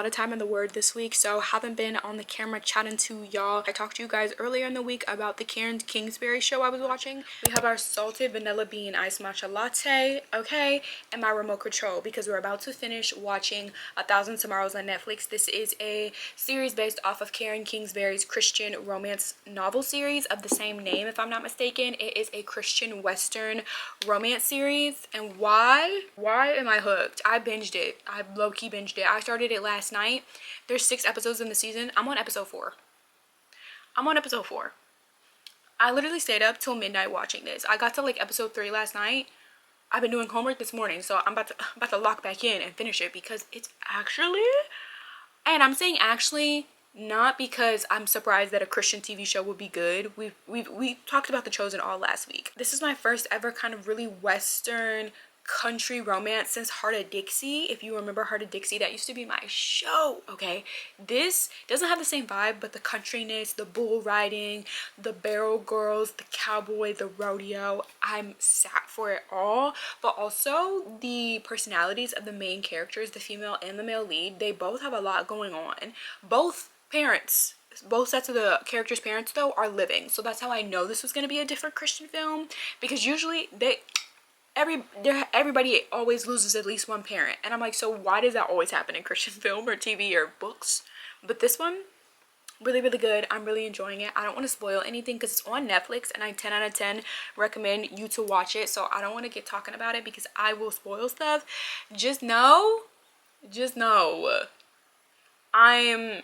lot of time in the Word this week, so haven't been on the camera chatting to y'all. I talked to you guys earlier in the week about the Karen Kingsbury show I was watching. We have our salted vanilla bean iced matcha latte, okay, and my remote control because we're about to finish watching 1,000 Tomorrows on Netflix. This is a series based off of Karen Kingsbury's Christian romance novel series of the same name, if I'm not mistaken. It is a Christian Western romance series, and why am I hooked? I binged it. I low-key binged it. I started it last night. There's 6 episodes in the season. I'm on episode 4. I literally stayed up till midnight watching this. I got to like episode 3 last night. I've been doing homework this morning, so I'm about to lock back in and finish it because it's actually, and I'm saying actually not because I'm surprised that a Christian TV show would be good. We talked about The Chosen all last week. This is my first ever kind of really Western country romance since Heart of Dixie. If you remember Heart of Dixie, that used to be my show, okay? This doesn't have the same vibe, but the countryness, the bull riding, the barrel girls, the cowboy, the rodeo, I'm sat for it all. But also the personalities of the main characters, the female and the male lead, they both have a lot going on. Both sets of the characters' parents though are living, so that's how I know this was going to be a different Christian film, because usually everybody always loses at least one parent, and I'm like, so why does that always happen in Christian film or TV or books? But this one, really good. I'm really enjoying it. I don't want to spoil anything because it's on Netflix, and I 10 out of 10 recommend you to watch it, so I don't want to get talking about it because I will spoil stuff. Just know I'm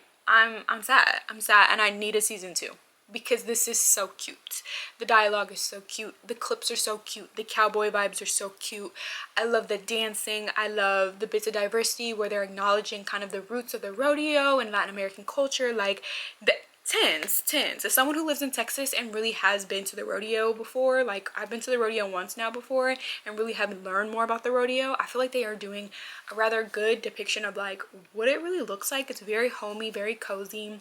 sad and I need a season 2 because this is so cute. The dialogue is so cute, the clips are so cute, the cowboy vibes are so cute. I love the dancing. I love the bits of diversity where they're acknowledging kind of the roots of the rodeo and Latin American culture, like the tens. As someone who lives in Texas and really has been to the rodeo before, like I've been to the rodeo once now before and really have learned more about the rodeo, I feel like they are doing a rather good depiction of like what it really looks like. It's very homey, very cozy.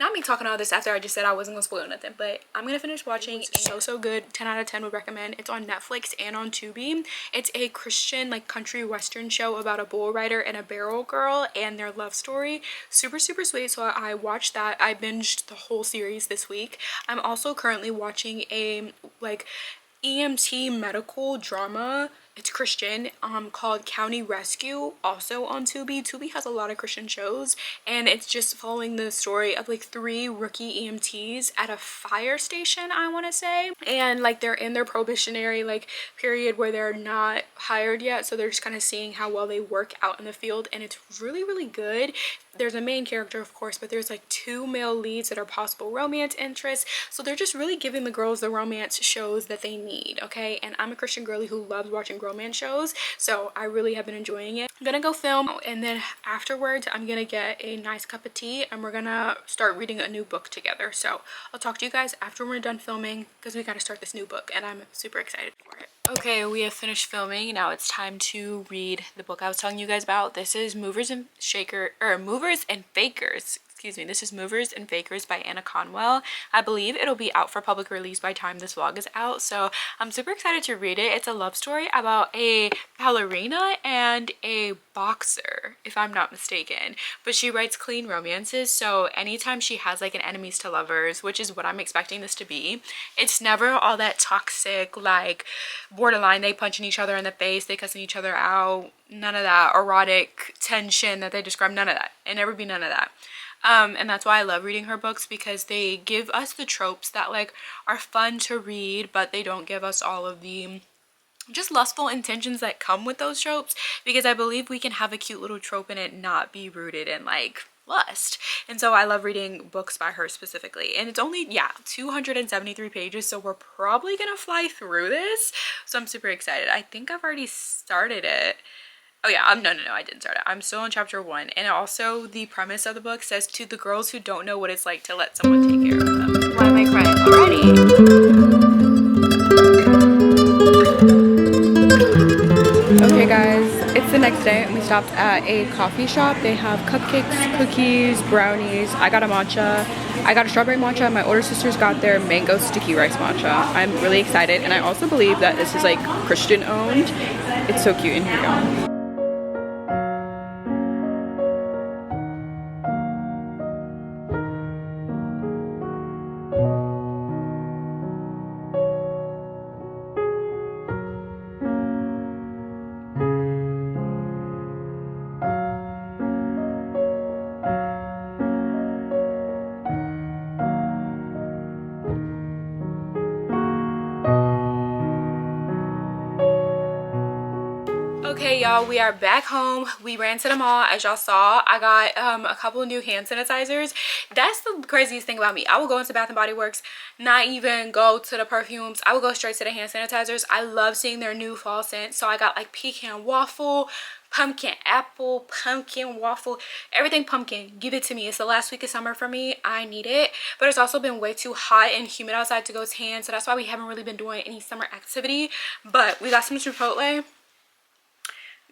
Not me talking all this after I just said I wasn't gonna spoil nothing, but I'm gonna finish watching. It's so good. 10 out of 10 would recommend. It's on Netflix and on Tubi. It's a Christian like country western show about a bull rider and a barrel girl and their love story. Super sweet. So I watched that. I binged the whole series this week. I'm also currently watching a like EMT medical drama. It's Christian, called County Rescue, also on Tubi. Tubi has a lot of Christian shows, and it's just following the story of like 3 rookie EMTs at a fire station, I want to say, and like they're in their probationary like period where they're not hired yet, so they're just kind of seeing how well they work out in the field, and it's really good. There's a main character, of course, but there's like 2 male leads that are possible romance interests, so they're just really giving the girls the romance shows that they need, okay? And I'm a Christian girly who loves watching romance shows, so I really have been enjoying it. I'm gonna go film, and then afterwards I'm gonna get a nice cup of tea and we're gonna start reading a new book together. So I'll talk to you guys after we're done filming because we gotta start this new book and I'm super excited for it. Okay, we have finished filming. Now it's time to read the book I was telling you guys about. This is Movers and Fakers. Excuse me, this is Movers and Fakers by Anna Conwell. I believe it'll be out for public release by time this vlog is out, so I'm super excited to read it. It's a love story about a ballerina and a boxer, if I'm not mistaken, but she writes clean romances, so anytime she has like an enemies to lovers, which is what I'm expecting this to be, it's never all that toxic, like borderline they punching each other in the face, they cussing each other out, none of that erotic tension that they describe, none of that. It never be none of that. And that's why I love reading her books, because they give us the tropes that like are fun to read, but they don't give us all of the just lustful intentions that come with those tropes, because I believe we can have a cute little trope and it not be rooted in like lust. And so I love reading books by her specifically, and it's only 273 pages, so we're probably gonna fly through this, so I'm super excited. I think I've already started it. Oh yeah, no, I didn't start it. I'm still on chapter 1. And also the premise of the book says, to the girls who don't know what it's like to let someone take care of them. Why am I crying already? Okay guys, it's the next day and we stopped at a coffee shop. They have cupcakes, cookies, brownies. I got a matcha. I got a strawberry matcha. My older sisters got their mango sticky rice matcha. I'm really excited, and I also believe that this is like Christian owned. It's so cute. And here we go. y'all, we are back home. We ran to the mall. As y'all saw, I got a couple of new hand sanitizers. That's the craziest thing about me. I will go into Bath and Body Works, not even go to the perfumes. I will go straight to the hand sanitizers. I love seeing their new fall scents. So I got like pecan waffle, pumpkin apple, pumpkin waffle, everything pumpkin. Give it to me. It's the last week of summer for me. I need it. But it's also been way too hot and humid outside to go tan, so that's why we haven't really been doing any summer activity. But we got some Chipotle.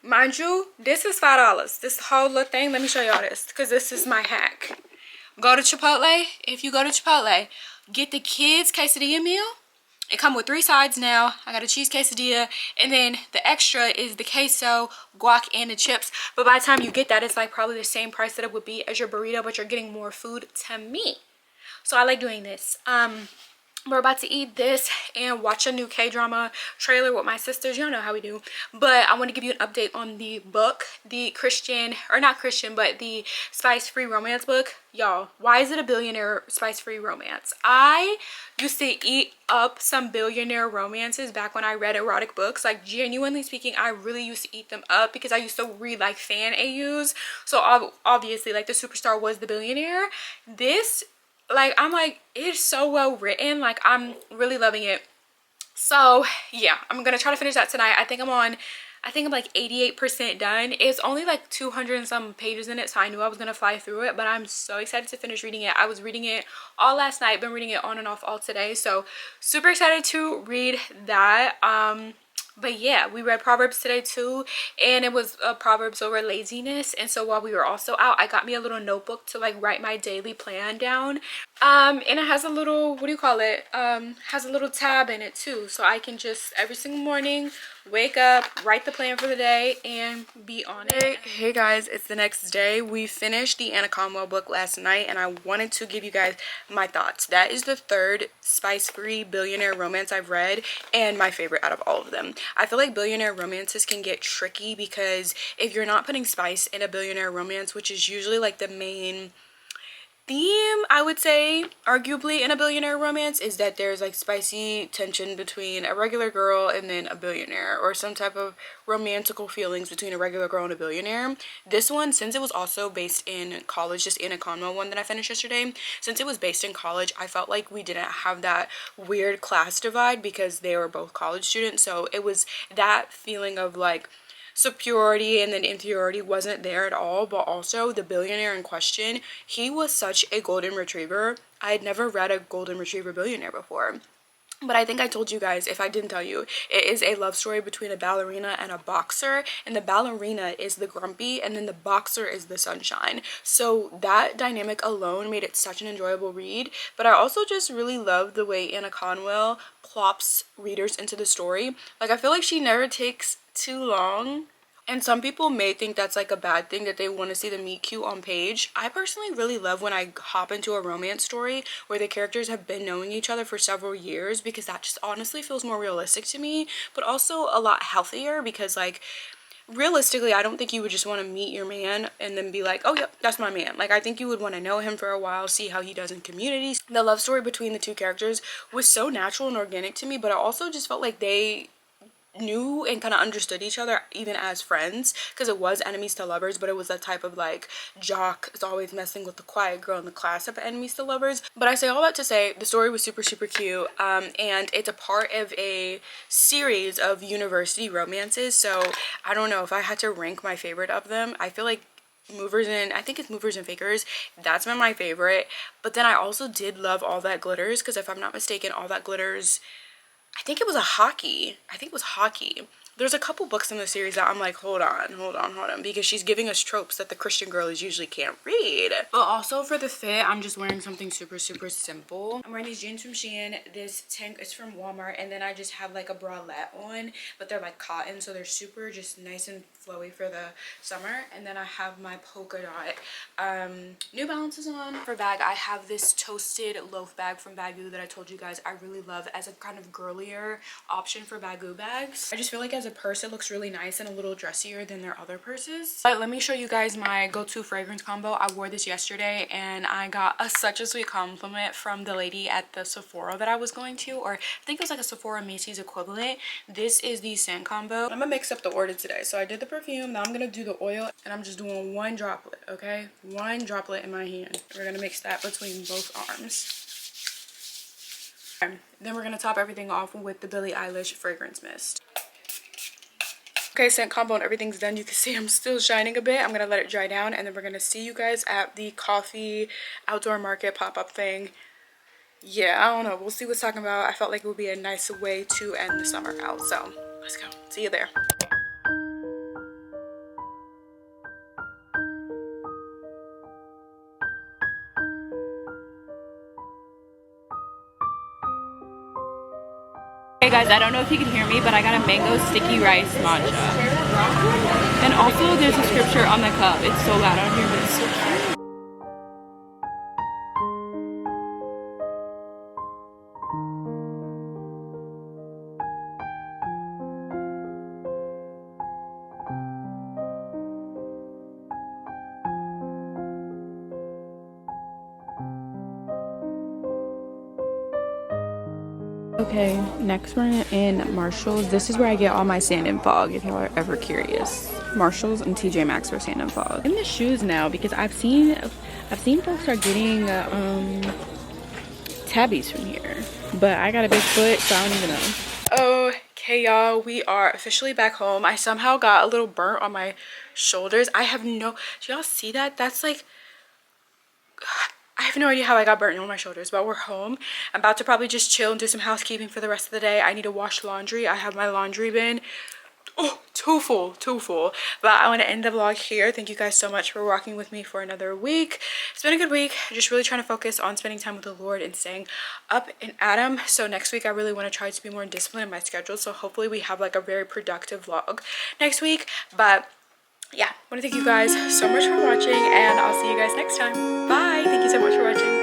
Mind you, this is $5. This whole little thing, let me show y'all this, because this is my hack. Go to Chipotle. If you go to Chipotle, get the kids quesadilla meal. It comes with 3 sides now. I got a cheese quesadilla, and then the extra is the queso, guac, and the chips. But by the time you get that, it's like probably the same price that it would be as your burrito, but you're getting more food to me. So I like doing this. We're about to eat this and watch a new K-drama trailer with my sisters. Y'all know how we do. But I want to give you an update on the book, the Christian, or not Christian, but the spice-free romance book. Y'all, why is it a billionaire spice-free romance? I used to eat up some billionaire romances back when I read erotic books. Like, genuinely speaking, I really used to eat them up because I used to read like fan AUs. So obviously, like, the superstar was the billionaire. This, like, I'm like, it's so well written. Like, I'm really loving it. So yeah, I'm gonna try to finish that tonight. I think I'm like 88% done. It's only like 200 and some pages in it, so I knew I was gonna fly through it, but I'm so excited to finish reading it. I was reading it all last night, been reading it on and off all today, so super excited to read that. But yeah, we read Proverbs today too, and it was Proverbs over laziness. And so while we were also out, I got me a little notebook to like write my daily plan down. And it has a little, what do you call it? Has a little tab in it too, so I can just every single morning wake up, write the plan for the day, and be on it. Hey guys, it's the next day. We finished the Anna Conwell book last night, and I wanted to give you guys my thoughts. That is the 3rd spice-free billionaire romance I've read, and my favorite out of all of them. I feel like billionaire romances can get tricky because if you're not putting spice in a billionaire romance, which is usually like the main theme, I would say, arguably, in a billionaire romance, is that there's like spicy tension between a regular girl and then a billionaire, or some type of romantical feelings between a regular girl and a billionaire. This one, since it was also based in college, just Anna Conwell one that I finished yesterday, since it was based in college, I felt like we didn't have that weird class divide because they were both college students. So it was that feeling of like superiority and then inferiority wasn't there at all. But also the billionaire in question, he was such a golden retriever. I had never read a golden retriever billionaire before, but I think I told you guys, if I didn't tell you, it is a love story between a ballerina and a boxer, and the ballerina is the grumpy and then the boxer is the sunshine. So that dynamic alone made it such an enjoyable read. But I also just really love the way Anna Conwell plops readers into the story. Like, I feel like she never takes too long, and some people may think that's like a bad thing, that they want to see the meet cute on page. I personally really love when I hop into a romance story where the characters have been knowing each other for several years, because that just honestly feels more realistic to me, but also a lot healthier, because like realistically, I don't think you would just want to meet your man and then be like, oh yep, that's my man. Like, I think you would want to know him for a while, see how he does in communities. The love story between the two characters was so natural and organic to me, but I also just felt like they knew and kind of understood each other even as friends, because it was enemies to lovers, but it was that type of like jock is always messing with the quiet girl in the class type of enemies to lovers. But I say all that to say the story was super cute, and it's a part of a series of university romances. So I don't know if I had to rank my favorite of them. I feel like I think it's Movers and Fakers, that's been my favorite. But then I also did love All That Glitters, because if I'm not mistaken, All That Glitters, I think it was hockey. There's a couple books in the series that I'm like, hold on, because she's giving us tropes that the Christian girls usually can't read. But also for the fit, I'm just wearing something super simple. I'm wearing these jeans from Shein. This tank is from Walmart, and then I just have like a bralette on, but they're like cotton, so they're super just nice and flowy for the summer. And then I have my polka dot New Balances on. For bag, I have this toasted loaf bag from Baggu that I told you guys I really love as a kind of girlier option for Baggu bags. I just feel like as as a purse it looks really nice and a little dressier than their other purses. But let me show you guys my go-to fragrance combo. I wore this yesterday and I got such a sweet compliment from the lady at the Sephora that I was going to, or I think it was like a Sephora Macy's equivalent. This is the scent combo. I'm gonna mix up the order today. So I did the perfume, now I'm gonna do the oil, and I'm just doing one droplet, okay? One droplet in my hand. We're gonna mix that between both arms. Then we're gonna top everything off with the Billie Eilish fragrance mist. Okay, scent combo and everything's done. You can see I'm still shining a bit. I'm gonna let it dry down, and then we're gonna see you guys at the coffee outdoor market pop-up thing. Yeah, I don't know, we'll see what's talking about. I felt like it would be a nice way to end the summer out, so let's go. See you there. Hey guys, I don't know if you can hear me, but I got a mango sticky rice matcha. And also there's a scripture on the cup. It's so loud out here, but it's so cute. Okay, next we're in Marshall's. This is where I get all my sand and fog, if y'all are ever curious. Marshall's and TJ Maxx for sand and fog. In the shoes now, because I've seen folks are getting tabbies from here, but I got a big foot, so I don't even know. Okay, y'all, we are officially back home. I somehow got a little burnt on my shoulders. I have no, do y'all see that? That's like, I have no idea how I got burnt on my shoulders, but we're home. I'm about to probably just chill and do some housekeeping for the rest of the day. I need to wash laundry. I have my laundry bin. Oh, too full. But I want to end the vlog here. Thank you guys so much for walking with me for another week. It's been a good week. Just really trying to focus on spending time with the Lord and staying up and at him. So next week I really want to try to be more disciplined in my schedule. So hopefully we have like a very productive vlog next week. But yeah, I want to thank you guys so much for watching, and I'll see you guys next time. Bye. Thank you so much for watching.